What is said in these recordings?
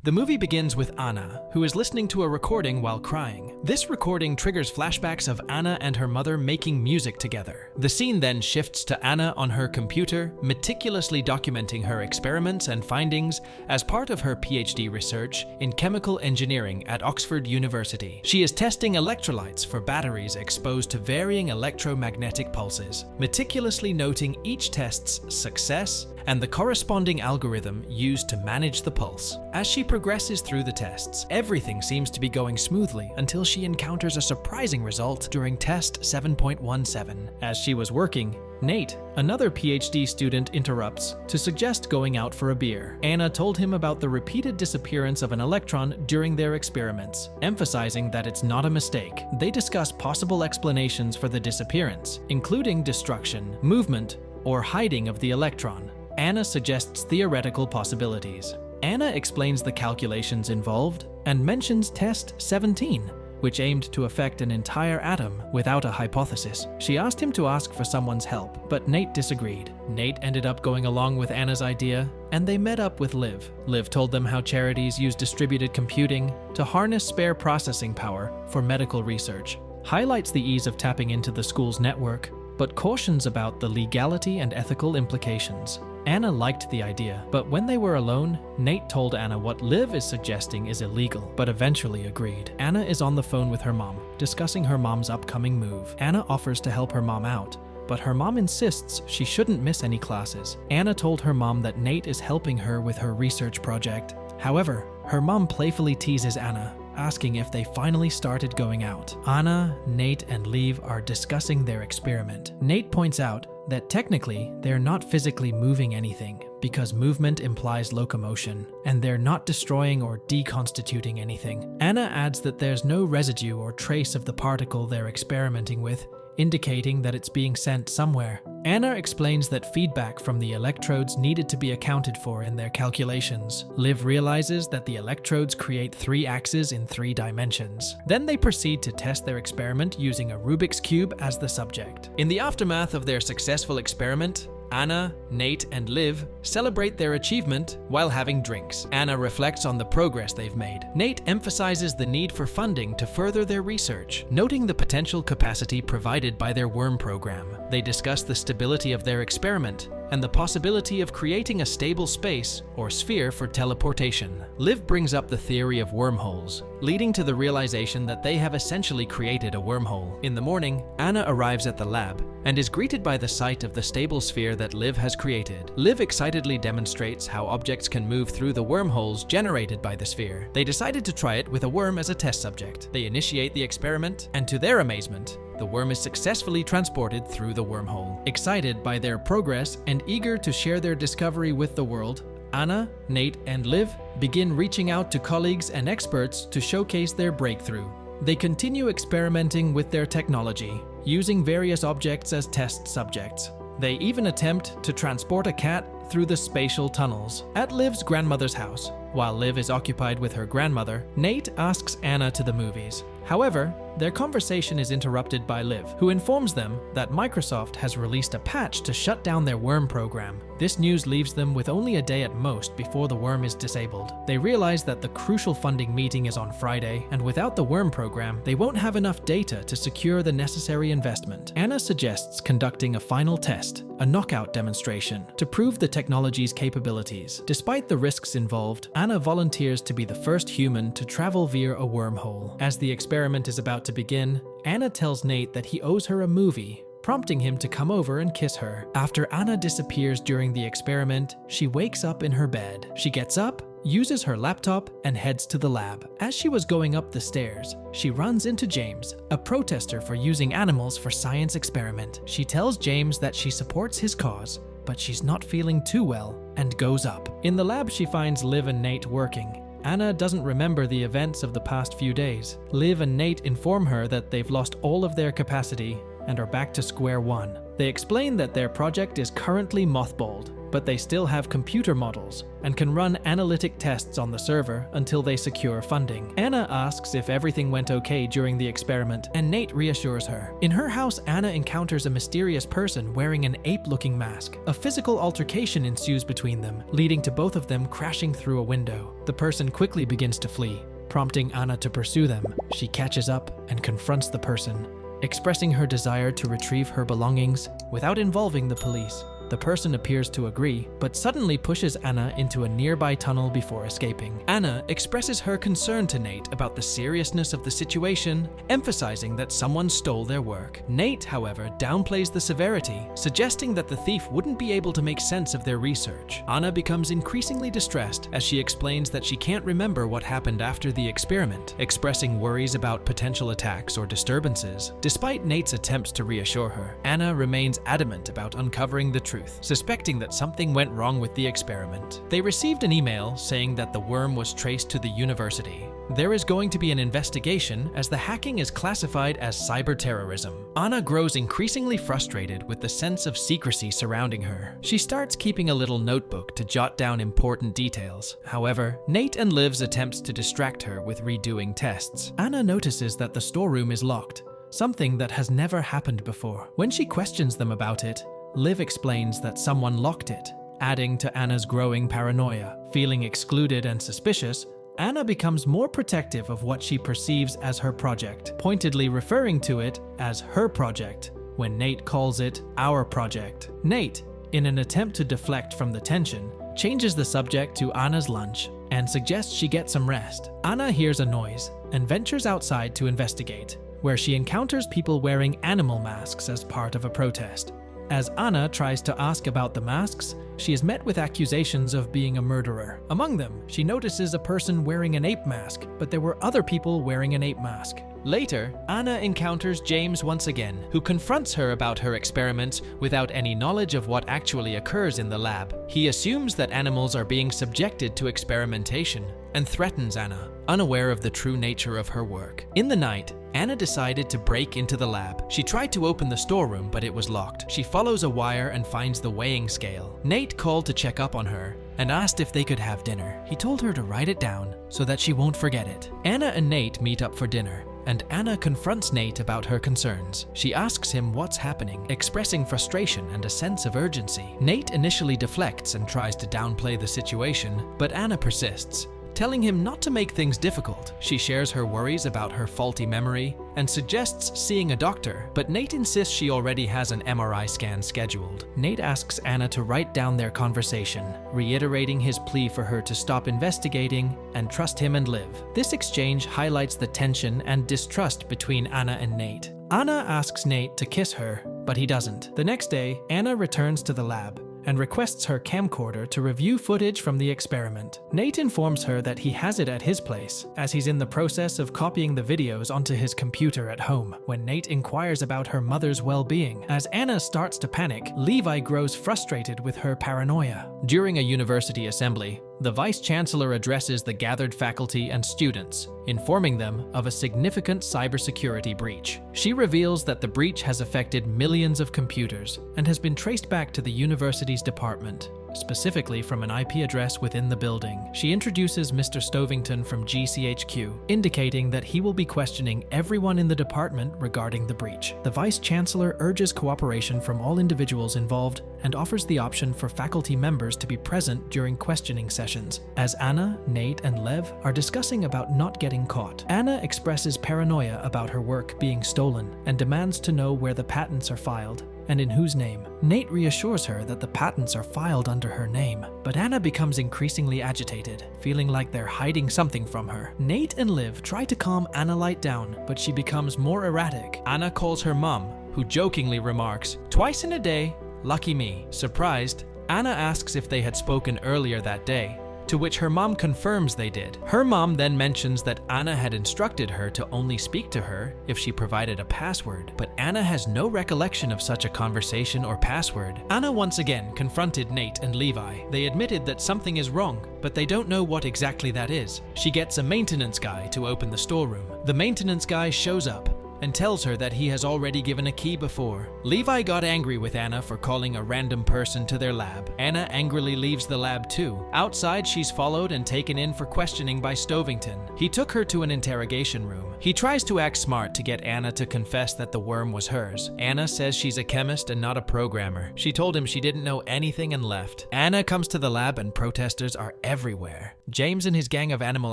The movie begins with Anna, who is listening to a recording while crying. This recording triggers flashbacks of Anna and her mother making music together. The scene then shifts to Anna on her computer, meticulously documenting her experiments and findings as part of her PhD research in chemical engineering at Oxford University. She is testing electrolytes for batteries exposed to varying electromagnetic pulses, meticulously noting each test's success and the corresponding algorithm used to manage the pulse. As she progresses through the tests, everything seems to be going smoothly until she encounters a surprising result during test 7.17. As she was working, Nate, another PhD student, interrupts to suggest going out for a beer. Anna told him about the repeated disappearance of an electron during their experiments, emphasizing that it's not a mistake. They discuss possible explanations for the disappearance, including destruction, movement, or hiding of the electron. Anna suggests theoretical possibilities. Anna explains the calculations involved and mentions test 17, which aimed to affect an entire atom without a hypothesis. She asked him to ask for someone's help, but Nate disagreed. Nate ended up going along with Anna's idea, and they met up with Liv. Liv told them how charities use distributed computing to harness spare processing power for medical research, highlights the ease of tapping into the school's network, but cautions about the legality and ethical implications. Anna liked the idea, but when they were alone, Nate told Anna what Liv is suggesting is illegal, but eventually agreed. Anna is on the phone with her mom, discussing her mom's upcoming move. Anna offers to help her mom out, but her mom insists she shouldn't miss any classes. Anna told her mom that Nate is helping her with her research project. However, her mom playfully teases Anna, asking if they finally started going out. Anna, Nate, and Liv are discussing their experiment. Nate points out that technically they're not physically moving anything because movement implies locomotion, and they're not destroying or deconstituting anything. Anna adds that there's no residue or trace of the particle they're experimenting with, indicating that it's being sent somewhere. Anna explains that feedback from the electrodes needed to be accounted for in their calculations. Liv realizes that the electrodes create 3 axes in 3 dimensions. Then they proceed to test their experiment using a Rubik's Cube as the subject. In the aftermath of their successful experiment, Anna, Nate, and Liv celebrate their achievement while having drinks. Anna reflects on the progress they've made. Nate emphasizes the need for funding to further their research, noting the potential capacity provided by their worm program. They discuss the stability of their experiment and the possibility of creating a stable space or sphere for teleportation. Liv brings up the theory of wormholes, leading to the realization that they have essentially created a wormhole. In the morning, Anna arrives at the lab and is greeted by the sight of the stable sphere that Liv has created. Liv excitedly demonstrates how objects can move through the wormholes generated by the sphere. They decided to try it with a worm as a test subject. They initiate the experiment, and to their amazement, the worm is successfully transported through the wormhole. Excited by their progress and eager to share their discovery with the world, Anna, Nate, and Liv begin reaching out to colleagues and experts to showcase their breakthrough. They continue experimenting with their technology, using various objects as test subjects. They even attempt to transport a cat through the spatial tunnels. At Liv's grandmother's house, while Liv is occupied with her grandmother, Nate asks Anna to the movies. However, their conversation is interrupted by Liv, who informs them that Microsoft has released a patch to shut down their worm program. This news leaves them with only a day at most before the worm is disabled. They realize that the crucial funding meeting is on Friday, and without the worm program, they won't have enough data to secure the necessary investment. Anna suggests conducting a final test, a knockout demonstration, to prove the technology's capabilities. Despite the risks involved, Anna volunteers to be the first human to travel via a wormhole. As the experiment is about to begin, Anna tells Nate that he owes her a movie, prompting him to come over and kiss her. After Anna disappears during the experiment, she wakes up in her bed. She gets up, uses her laptop, and heads to the lab. As she was going up the stairs, she runs into James, a protester for using animals for science experiment. She tells James that she supports his cause, but she's not feeling too well and goes up. In the lab, she finds Liv and Nate working. Anna doesn't remember the events of the past few days. Liv and Nate inform her that they've lost all of their capacity and are back to square one. They explain that their project is currently mothballed but they still have computer models and can run analytic tests on the server until they secure funding. Anna asks if everything went okay during the experiment, and Nate reassures her. In her house, Anna encounters a mysterious person wearing an ape-looking mask. A physical altercation ensues between them, leading to both of them crashing through a window. The person quickly begins to flee, prompting Anna to pursue them. She catches up and confronts the person, expressing her desire to retrieve her belongings without involving the police. The person appears to agree, but suddenly pushes Anna into a nearby tunnel before escaping. Anna expresses her concern to Nate about the seriousness of the situation, emphasizing that someone stole their work. Nate, however, downplays the severity, suggesting that the thief wouldn't be able to make sense of their research. Anna becomes increasingly distressed as she explains that she can't remember what happened after the experiment, expressing worries about potential attacks or disturbances. Despite Nate's attempts to reassure her, Anna remains adamant about uncovering the truth, suspecting that something went wrong with the experiment. They received an email saying that the worm was traced to the university. There is going to be an investigation as the hacking is classified as cyber-terrorism. Anna grows increasingly frustrated with the sense of secrecy surrounding her. She starts keeping a little notebook to jot down important details. However, Nate and Liv's attempts to distract her with redoing tests. Anna notices that the storeroom is locked, something that has never happened before. When she questions them about it, Liv explains that someone locked it, adding to Anna's growing paranoia. Feeling excluded and suspicious, Anna becomes more protective of what she perceives as her project, pointedly referring to it as her project when Nate calls it our project. Nate, in an attempt to deflect from the tension, changes the subject to Anna's lunch and suggests she get some rest. Anna hears a noise and ventures outside to investigate, where she encounters people wearing animal masks as part of a protest. As Anna tries to ask about the masks, she is met with accusations of being a murderer. Among them, she notices a person wearing an ape mask, but there were other people wearing an ape mask. Later, Anna encounters James once again, who confronts her about her experiments without any knowledge of what actually occurs in the lab. He assumes that animals are being subjected to experimentation and threatens Anna, unaware of the true nature of her work. In the night, Anna decided to break into the lab. She tried to open the storeroom, but it was locked. She follows a wire and finds the weighing scale. Nate called to check up on her and asked if they could have dinner. He told her to write it down so that she won't forget it. Anna and Nate meet up for dinner, and Anna confronts Nate about her concerns. She asks him what's happening, expressing frustration and a sense of urgency. Nate initially deflects and tries to downplay the situation, but Anna persists, telling him not to make things difficult. She shares her worries about her faulty memory and suggests seeing a doctor, but Nate insists she already has an MRI scan scheduled. Nate asks Anna to write down their conversation, reiterating his plea for her to stop investigating and trust him and live. This exchange highlights the tension and distrust between Anna and Nate. Anna asks Nate to kiss her, but he doesn't. The next day, Anna returns to the lab and requests her camcorder to review footage from the experiment. Nate informs her that he has it at his place, as he's in the process of copying the videos onto his computer at home. When Nate inquires about her mother's well-being, as Anna starts to panic, Levi grows frustrated with her paranoia. During a university assembly, the Vice-Chancellor addresses the gathered faculty and students, informing them of a significant cybersecurity breach. She reveals that the breach has affected millions of computers and has been traced back to the university's department, specifically from an IP address within the building. She introduces Mr. Stovington from GCHQ, indicating that he will be questioning everyone in the department regarding the breach. The Vice-Chancellor urges cooperation from all individuals involved and offers the option for faculty members to be present during questioning sessions. As Anna, Nate, and Lev are discussing about not getting caught, Anna expresses paranoia about her work being stolen and demands to know where the patents are filed and in whose name. Nate reassures her that the patents are filed under her name, but Anna becomes increasingly agitated, feeling like they're hiding something from her. Nate and Liv try to calm Anna light down, but she becomes more erratic. Anna calls her mom, who jokingly remarks, "Twice in a day, lucky me." Surprised, Anna asks if they had spoken earlier that day, to which her mom confirms they did. Her mom then mentions that Anna had instructed her to only speak to her if she provided a password, but Anna has no recollection of such a conversation or password. Anna once again confronted Nate and Levi. They admitted that something is wrong, but they don't know what exactly that is. She gets a maintenance guy to open the storeroom. The maintenance guy shows up, and tells her that he has already given a key before. Levi got angry with Anna for calling a random person to their lab. Anna angrily leaves the lab too. Outside, she's followed and taken in for questioning by Stovington. He took her to an interrogation room. He tries to act smart to get Anna to confess that the worm was hers. Anna says she's a chemist and not a programmer. She told him she didn't know anything and left. Anna comes to the lab and protesters are everywhere. James and his gang of animal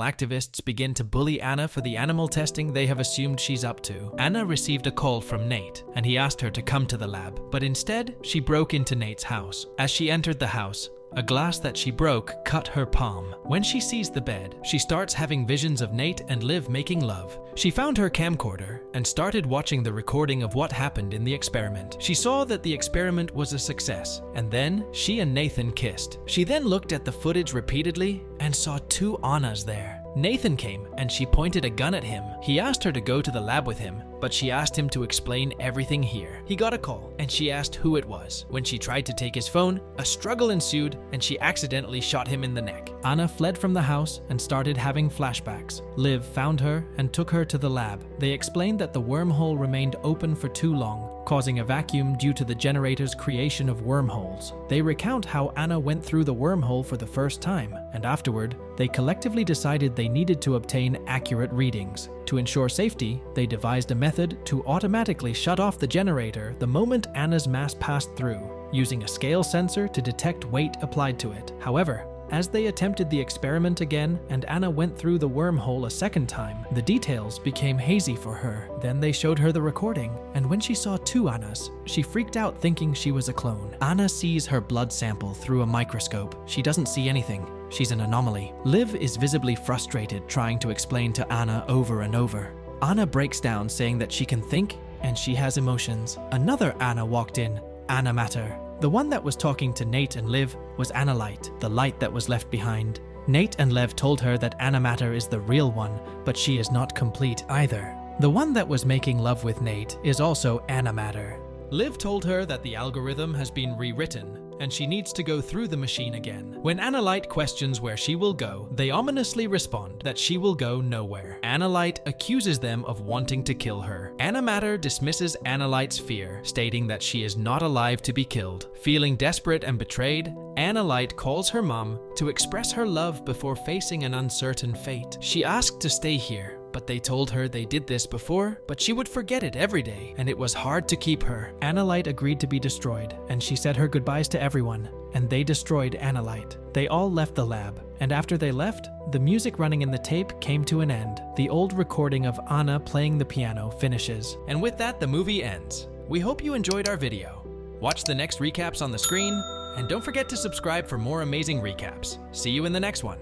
activists begin to bully Anna for the animal testing they have assumed she's up to. Anna received a call from Nate, and he asked her to come to the lab, but instead, she broke into Nate's house. As she entered the house, a glass that she broke cut her palm. When she sees the bed, she starts having visions of Nate and Liv making love. She found her camcorder and started watching the recording of what happened in the experiment. She saw that the experiment was a success, and then she and Nathan kissed. She then looked at the footage repeatedly and saw two Annas there. Nathan came and she pointed a gun at him. He asked her to go to the lab with him, but she asked him to explain everything here. He got a call and she asked who it was. When she tried to take his phone, a struggle ensued and she accidentally shot him in the neck. Anna fled from the house and started having flashbacks. Liv found her and took her to the lab. They explained that the wormhole remained open for too long, causing a vacuum due to the generator's creation of wormholes. They recount how Anna went through the wormhole for the first time, and afterward, they collectively decided they needed to obtain accurate readings. To ensure safety, they devised a method to automatically shut off the generator the moment Anna's mass passed through, using a scale sensor to detect weight applied to it. However, as they attempted the experiment again and Anna went through the wormhole a second time, the details became hazy for her. Then they showed her the recording, and when she saw two Annas, she freaked out thinking she was a clone. Anna sees her blood sample through a microscope. She doesn't see anything. She's an anomaly. Liv is visibly frustrated trying to explain to Anna over and over. Anna breaks down saying that she can think and she has emotions. Another Anna walked in, Antimatter. The one that was talking to Nate and Liv was Light, the light that was left behind. Nate and Lev told her that Antimatter is the real one, but she is not complete either. The one that was making love with Nate is also Antimatter. Liv told her that the algorithm has been rewritten and she needs to go through the machine again. When Light questions where she will go, they ominously respond that she will go nowhere. Light accuses them of wanting to kill her. Antimatter dismisses Light's fear, stating that she is not alive to be killed. Feeling desperate and betrayed, Light calls her mom to express her love before facing an uncertain fate. She asked to stay here, but they told her they did this before, but she would forget it every day, and it was hard to keep her. Light agreed to be destroyed, and she said her goodbyes to everyone, and they destroyed Light. They all left the lab, and after they left, the music running in the tape came to an end. The old recording of Anna playing the piano finishes. And with that, the movie ends. We hope you enjoyed our video. Watch the next recaps on the screen, and don't forget to subscribe for more amazing recaps. See you in the next one.